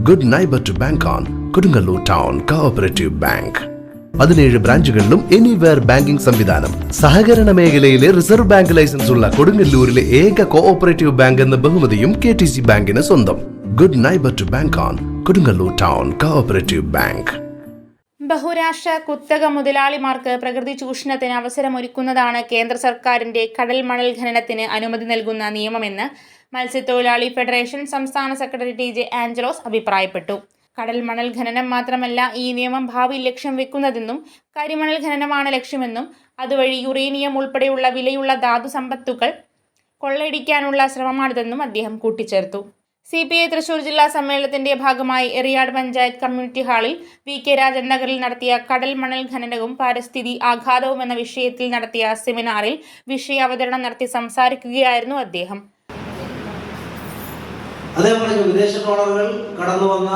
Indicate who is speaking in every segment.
Speaker 1: Good neighbor to bank on. Kodungalur Town Cooperative Bank. 17 ബ്രാഞ്ചുകളിലും anywhere banking സംവിധാനം. സഹകരണ മേഖലയിലെ റിസർവ് ബാങ്ക് ലൈസൻസ് ഉള്ള കൊടുങ്ങല്ലൂരിലെ ഏക കോഓപ്പറേറ്റീവ് ബാങ്ക് എന്ന ബഹുമതിയും KTC ബാങ്കിന് സ്വന്തം. Good neighbor to bank on. Kodungallur town cooperative bank.
Speaker 2: ബഹുരാഷ്ട്ര കുത്തക മുതലാളിമാർക്ക് പ്രകൃതി ചൂഷണത്തിന് അവസരമൊരുക്കുന്നതാണ് കേന്ദ്ര സർക്കാരിന്റെ കടൽ മണൽ ഖനനത്തിന് അനുമതി നൽകുന്ന നിയമമെന്ന് മത്സ്യത്തൊഴിലാളി ഫെഡറേഷൻ സംസ്ഥാന സെക്രട്ടറി TJ ആഞ്ചലോസ് അഭിപ്രായപ്പെട്ടു. കടൽ മണൽ ഖനനം മാത്രമല്ല ഈ നിയമം ഭാവിയിൽ ലക്ഷ്യം വെക്കുന്നതെന്നും കരിമണൽ ഖനനമാണ് ലക്ഷ്യമെന്നും അതുവഴി യുറേനിയം ഉൾപ്പെടെയുള്ള വിലയുള്ള ധാതു സമ്പത്തുകൾ കൊള്ളയടിക്കാനുള്ള ശ്രമമാണിതെന്നും അദ്ദേഹം കൂട്ടിച്ചേർത്തു. CPI തൃശൂർ ജില്ലാ സമ്മേളനത്തിന്റെ ഭാഗമായി എറിയാട് പഞ്ചായത്ത് കമ്മ്യൂണിറ്റി ഹാളിൽ VK രാജൻ നഗറിൽ നടത്തിയ കടൽ മണൽ ഖനനവും പാരിസ്ഥിതിക ആഘാതവും എന്ന വിഷയത്തിൽ നടത്തിയ സെമിനാറിൽ വിഷയാവതരണം നടത്തി സംസാരിക്കുകയായിരുന്നു അദ്ദേഹം.
Speaker 3: അതേപോലെ വിദേശ ഡോളറുകൾ കടന്നു വന്ന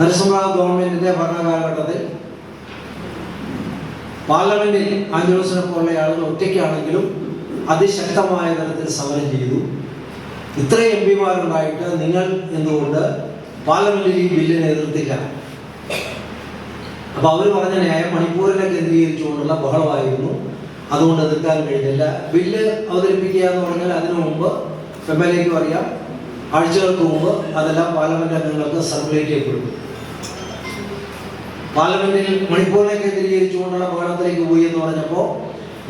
Speaker 3: നരസിംഹറാവു ഗവൺമെന്റിന്റെ ഭരണകാലഘട്ടത്തിൽ പാർലമെന്റിൽ ആഞ്ചലോസിനെ പോലുള്ള ആളുകൾ ഒറ്റയ്ക്കാണെങ്കിലും അതിശക്തമായ തരത്തിൽ സമരം ചെയ്തു. ഇത്രയും MP മാരുണ്ടായിട്ട് നിങ്ങൾ എന്തുകൊണ്ട് പാർലമെന്റിൽ ഈ ബില്ലിനെ എതിർത്തില്ല? അപ്പൊ അവർ പറഞ്ഞ ന്യായം മണിപ്പൂരിനെ കേന്ദ്രീകരിച്ചുകൊണ്ടുള്ള ബഹളമായിരുന്നു, അതുകൊണ്ട് എതിർക്കാൻ കഴിഞ്ഞില്ല. ബില്ല് അവതരിപ്പിക്കുക എന്ന് പറഞ്ഞാൽ അതിനു മുമ്പ് MLAക്ക് അറിയാം, ആഴ്ചകൾക്ക് മുമ്പ് അതെല്ലാം പാർലമെന്റ് അംഗങ്ങൾക്ക് സർക്കുലേറ്റ് ചെയ്യപ്പെടും. പാർലമെന്റിൽ മണിപ്പൂരിനെ കേന്ദ്രീകരിച്ചുകൊണ്ടുള്ള ബഹളത്തിലേക്ക് പോയി എന്ന് പറഞ്ഞപ്പോൾ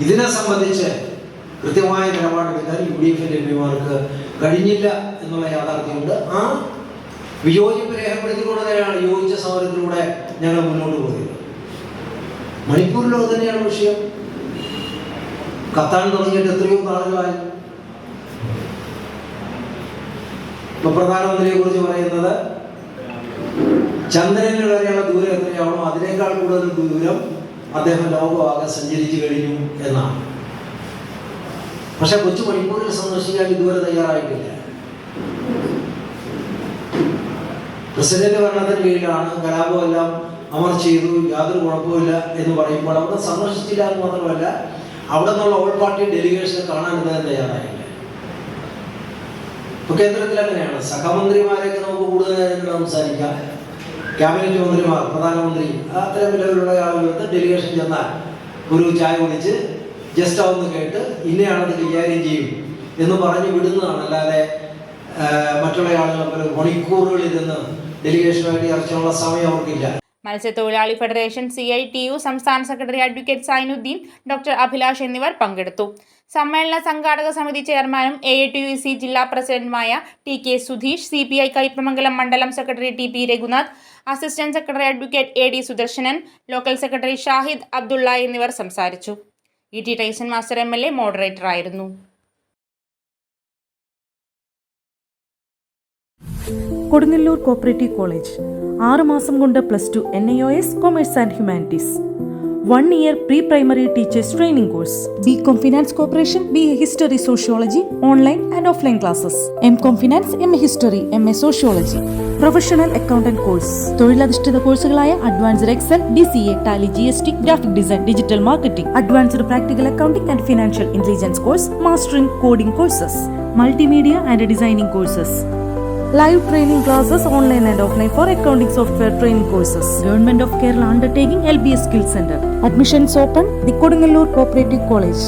Speaker 3: ഇതിനെ സംബന്ധിച്ച് കൃത്യമായ നിലപാടെടുക്കാൻ UDFന്റെ MP മാർക്ക് കഴിഞ്ഞില്ല എന്നുള്ള യാഥാർത്ഥ്യമുണ്ട്. ആ വിയോജിപ്പ് രേഖപ്പെടുത്തിക്കൊണ്ട് തന്നെയാണ് യോജിച്ച സമരത്തിലൂടെ ഞങ്ങൾ മുന്നോട്ട് പോയത്. മണിപ്പൂരിലോ തന്നെയാണ് വിഷയം. കത്താൻ തുടങ്ങിയിട്ട് എത്രയോ നാളുകളായി. ഇപ്പൊ പ്രധാനമന്ത്രിയെ കുറിച്ച് പറയുന്നത് ചന്ദ്രനിൽ വരെയുള്ള ദൂരം എത്രയാണോ അതിനേക്കാൾ കൂടുതൽ ദൂരം അദ്ദേഹം ലോകമാകെ സഞ്ചരിച്ചു കഴിഞ്ഞു എന്നാണ്. പക്ഷെ കൊച്ചു മണിപ്പൂരിൽ സന്ദർശിക്കാൻ ഇതുവരെ തയ്യാറായിട്ടില്ല. പ്രസിഡന്റ് ഭരണത്തിന് കീഴിലാണ്, കലാപമെല്ലാം അമർ ചെയ്തു, യാതൊരു കുഴപ്പമില്ല എന്ന് പറയുമ്പോൾ അവിടെ സന്ദർശിച്ചില്ല എന്ന് മാത്രമല്ല അവിടെ നിന്നുള്ള ഓൾ പാർട്ടി ഡെലിഗേഷനെ കാണാൻ ഇദ്ദേഹം തയ്യാറായില്ല. ഇപ്പൊ കേന്ദ്രത്തിൽ അങ്ങനെയാണ്. സഹമന്ത്രിമാരെയൊക്കെ നമുക്ക് കൂടുതൽ കാര്യങ്ങൾ സംസാരിക്കാം. ക്യാബിനറ്റ് മന്ത്രിമാർ, പ്രധാനമന്ത്രി, അത്തരം ലെവലുള്ള ആളുകൾക്ക് ഡെലിഗേഷൻ ചെന്നാൽ ഒരു ചായ കുടിച്ച് ജസ്റ്റ് ആവുന്ന കേട്ട് ഇന്നയാണത് കൈകാര്യം ചെയ്യും എന്ന് പറഞ്ഞു വിടുന്നതാണ്. അല്ലാതെ മറ്റുള്ള ആളുകൾ മണിക്കൂറുകളിൽ നിന്ന് ഡെലിഗേഷനുമായിട്ട് ഇറച്ചാനുള്ള സമയം അവർക്കില്ല.
Speaker 2: മത്സ്യത്തൊഴിലാളി ഫെഡറേഷൻ CITU സംസ്ഥാന secretary advocate Sainuddin, doctor Abhilash എന്നിവർ പങ്കെടുത്തു. സമ്മേളന സംഘാടക സമിതി ചെയർമാനും AITUC ജില്ലാ പ്രസിഡന്റുമായ TK സുധീഷ്, CPI കയ്പമംഗലം മണ്ഡലം secretary TP Raghunath, assistant secretary advocate AD Sudarsanan, local secretary Shahid Abdulla എന്നിവർ സംസാരിച്ചു. ET Tyson master MLA moderator ആയിരുന്നു.
Speaker 4: കൊടുങ്ങല്ലൂർ കോപ്പറേറ്റീവ് കോളേജ് 6 മാസം കൊണ്ട് +2 NIOS commerce and humanities, 1 year pre-primary teachers training course, BCom Finance Corporation, BA History Sociology, online and offline classes, MCom Finance, MA History, MA Sociology, professional accountant course, തൊഴിലധിഷ്ഠിത കോഴ്സുകളായ advanced Excel, DCA, Tally, GST, graphic design, digital marketing, advanced practical accounting and financial intelligence course, mastering coding courses, multimedia and designing courses, live training classes online and offline for accounting software training courses. Government of Kerala undertaking LBS Skill Center. Admissions open. The Kodungalur Cooperative College.